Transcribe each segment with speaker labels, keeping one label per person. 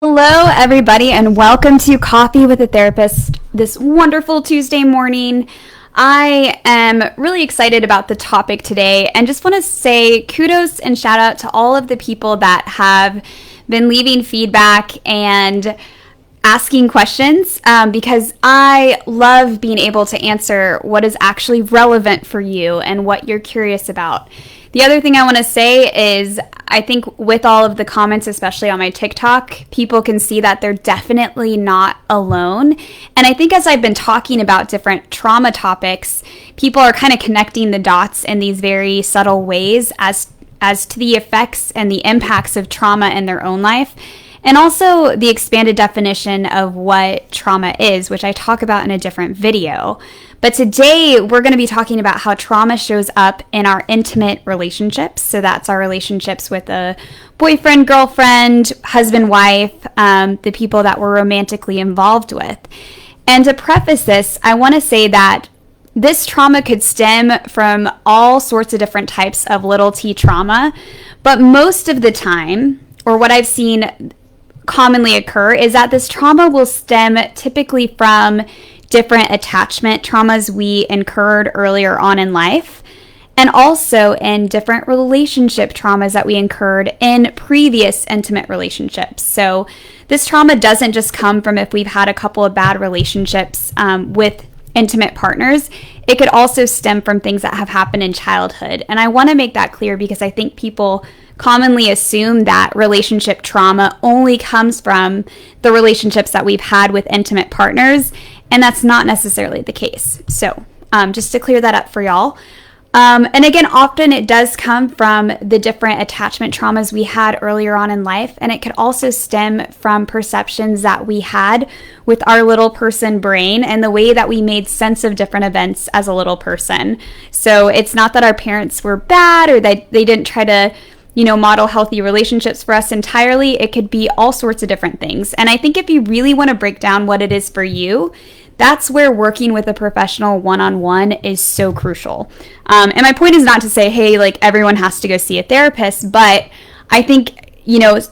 Speaker 1: Hello, everybody, and welcome to Coffee with a Therapist this wonderful Tuesday morning. I am really excited about the topic today and just want to say kudos and shout out to all of the people that have been leaving feedback and asking questions because I love being able to answer what is actually relevant for you and what you're curious about. The other thing I want to say is I think with all of the comments, especially on my TikTok, people can see that they're definitely not alone. And I think as I've been talking about different trauma topics, people are kind of connecting the dots in these very subtle ways as to the effects and the impacts of trauma in their own life. And also the expanded definition of what trauma is, which I talk about in a different video. But today we're going to be talking about how trauma shows up in our intimate relationships. So that's our relationships with a boyfriend, girlfriend, husband, wife, the people that we're romantically involved with. And to preface this, I want to say that this trauma could stem from all sorts of different types of little t trauma. But most of the time, or what I've seen commonly occur, is that this trauma will stem typically from different attachment traumas we incurred earlier on in life, and also in different relationship traumas that we incurred in previous intimate relationships. So this trauma doesn't just come from if we've had a couple of bad relationships with intimate partners. It could also stem from things that have happened in childhood. And I want to make that clear because I think people commonly assume that relationship trauma only comes from the relationships that we've had with intimate partners, and that's not necessarily the case. So just to clear that up for y'all. And again, often it does come from the different attachment traumas we had earlier on in life, and it could also stem from perceptions that we had with our little person brain and the way that we made sense of different events as a little person. So it's not that our parents were bad or that they didn't try to model healthy relationships for us entirely. It could be all sorts of different things. And I think if you really want to break down what it is for you, that's where working with a professional one-on-one is so crucial. And my point is not to say, hey, like everyone has to go see a therapist, but I think,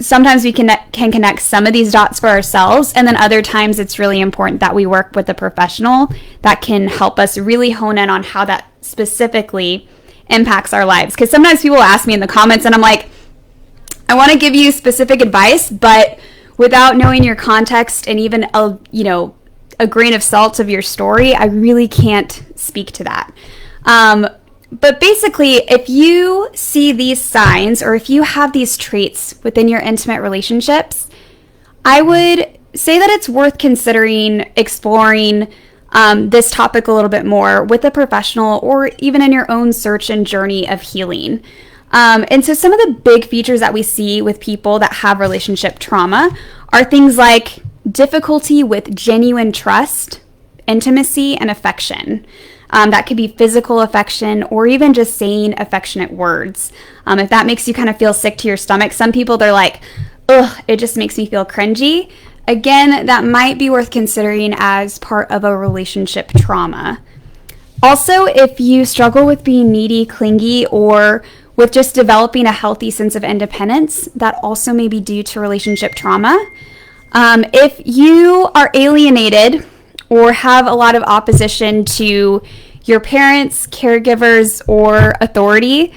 Speaker 1: sometimes we can connect some of these dots for ourselves, and then other times it's really important that we work with a professional that can help us really hone in on how that specifically impacts our lives. Because sometimes people ask me in the comments and I'm like, I want to give you specific advice, but without knowing your context and even a grain of salt of your story, I really can't speak to that. But basically, if you see these signs or if you have these traits within your intimate relationships, I would say that it's worth considering exploring this topic a little bit more with a professional or even in your own search and journey of healing. And so some of the big features that we see with people that have relationship trauma are things like difficulty with genuine trust, intimacy, and affection. That could be physical affection or even just saying affectionate words. If that makes you kind of feel sick to your stomach, some people, they're like, ugh, it just makes me feel cringy. Again, that might be worth considering as part of a relationship trauma. Also, if you struggle with being needy, clingy, or with just developing a healthy sense of independence, that also may be due to relationship trauma. If you are alienated or have a lot of opposition to your parents, caregivers, or authority,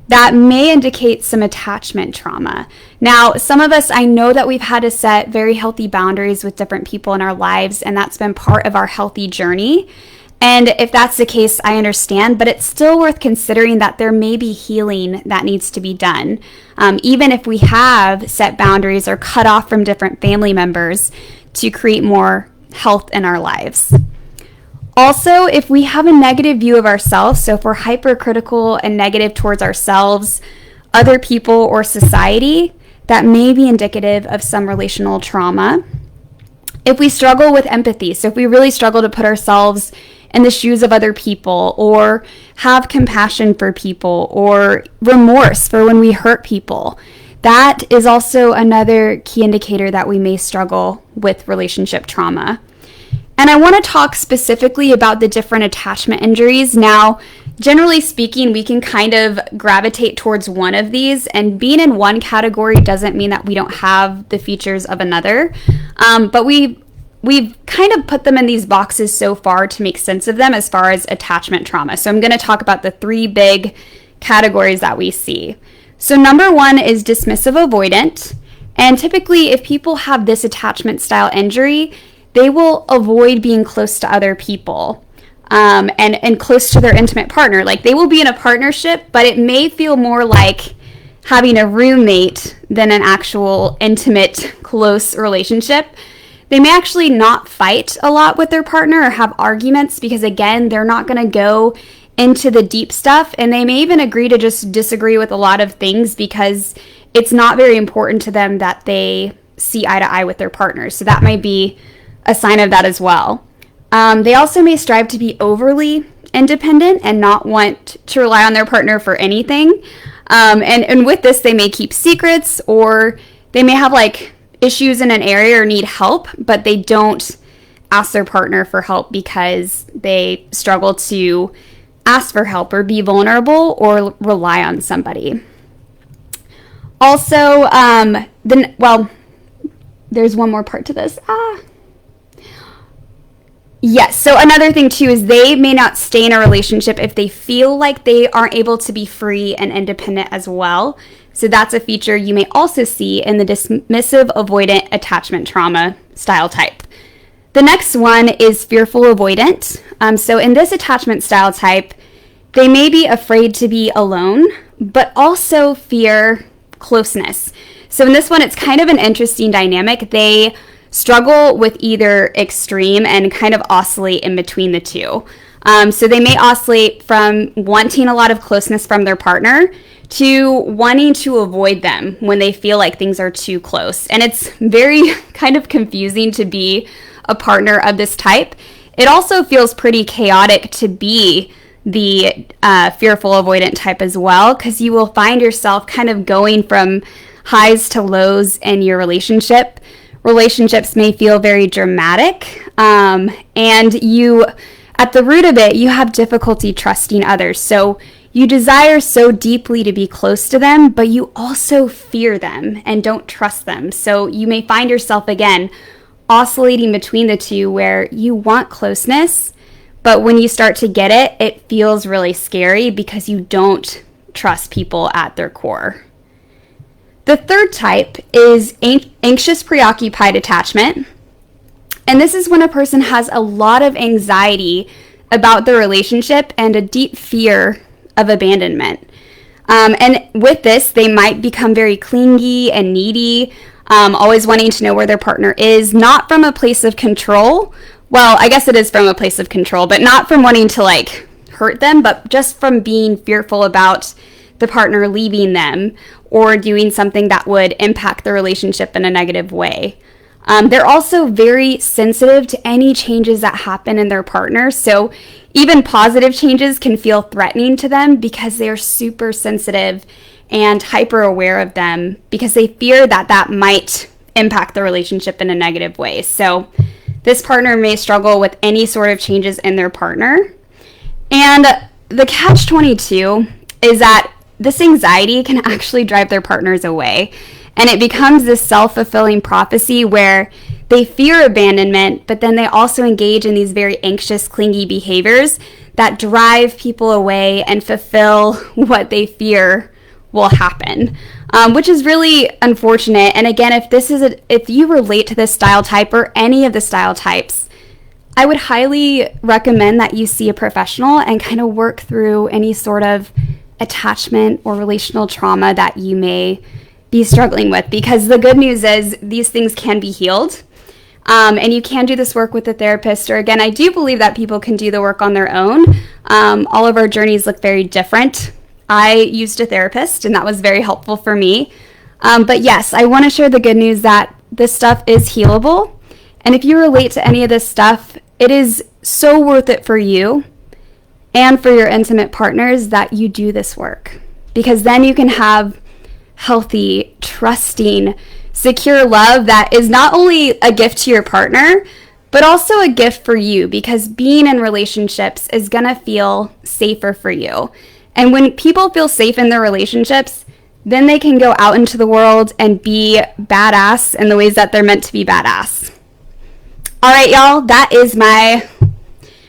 Speaker 1: that may indicate some attachment trauma. Now, some of us, I know that we've had to set very healthy boundaries with different people in our lives, and that's been part of our healthy journey. And if that's the case, I understand, but it's still worth considering that there may be healing that needs to be done. Even if we have set boundaries or cut off from different family members to create more health in our lives. Also, if we have a negative view of ourselves, so if we're hypercritical and negative towards ourselves, other people, or society, that may be indicative of some relational trauma. If we struggle with empathy, so if we really struggle to put ourselves in the shoes of other people, or have compassion for people, or remorse for when we hurt people, that is also another key indicator that we may struggle with relationship trauma. And I want to talk specifically about the different attachment injuries. Now, generally speaking, we can kind of gravitate towards one of these, and being in one category doesn't mean that we don't have the features of another. But we've kind of put them in these boxes so far to make sense of them as far as attachment trauma. So I'm going to talk about the three big categories that we see. So number one is dismissive avoidant. And typically, if people have this attachment style injury, they will avoid being close to other people and close to their intimate partner. Like, they will be in a partnership, but it may feel more like having a roommate than an actual intimate, close relationship. They may actually not fight a lot with their partner or have arguments because, again, they're not going to go into the deep stuff, and they may even agree to just disagree with a lot of things because it's not very important to them that they see eye to eye with their partners. So that might be a sign of that as well. They also may strive to be overly independent and not want to rely on their partner for anything. And with this, they may keep secrets, or they may have like issues in an area or need help, but they don't ask their partner for help because they struggle to ask for help or be vulnerable or rely on somebody. Also, there's one more part to this. Yes, so another thing too is they may not stay in a relationship if they feel like they aren't able to be free and independent as well. So that's a feature you may also see in the dismissive avoidant attachment trauma style type. The next one is fearful avoidant. So in this attachment style type, they may be afraid to be alone, but also fear closeness. So in this one, it's kind of an interesting dynamic. They struggle with either extreme and kind of oscillate in between the two. So they may oscillate from wanting a lot of closeness from their partner to wanting to avoid them when they feel like things are too close. And it's very kind of confusing to be a partner of this type. It also feels pretty chaotic to be the fearful avoidant type as well, because you will find yourself kind of going from highs to lows in your relationship. Relationships may feel very dramatic, and you, at the root of it, you have difficulty trusting others. So you desire so deeply to be close to them, but you also fear them and don't trust them. So you may find yourself, again, oscillating between the two where you want closeness, but when you start to get it, it feels really scary because you don't trust people at their core. The third type is anxious preoccupied attachment. And this is when a person has a lot of anxiety about the relationship and a deep fear of abandonment. And with this, they might become very clingy and needy, always wanting to know where their partner is, not from a place of control. Well, I guess it is from a place of control, but not from wanting to like hurt them, but just from being fearful about the partner leaving them or doing something that would impact the relationship in a negative way. They're also very sensitive to any changes that happen in their partner. So even positive changes can feel threatening to them because they are super sensitive and hyper aware of them because they fear that that might impact the relationship in a negative way. So this partner may struggle with any sort of changes in their partner. And the catch-22 is that this anxiety can actually drive their partners away. And it becomes this self-fulfilling prophecy where they fear abandonment, but then they also engage in these very anxious, clingy behaviors that drive people away and fulfill what they fear will happen, which is really unfortunate. And again, if you relate to this style type or any of the style types, I would highly recommend that you see a professional and kind of work through any sort of attachment or relational trauma that you may be struggling with, because the good news is these things can be healed, and you can do this work with a therapist, or again, I do believe that people can do the work on their own. All of our journeys look very different. I used a therapist, and that was very helpful for me. But yes, I want to share the good news that this stuff is healable, and if you relate to any of this stuff, it is so worth it for you and for your intimate partners that you do this work, because then you can have healthy, trusting, secure love that is not only a gift to your partner, but also a gift for you, because being in relationships is going to feel safer for you. And when people feel safe in their relationships, then they can go out into the world and be badass in the ways that they're meant to be badass. All right, y'all, that is my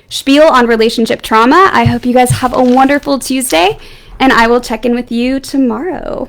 Speaker 1: spiel on relationship trauma. I hope you guys have a wonderful Tuesday, and I will check in with you tomorrow.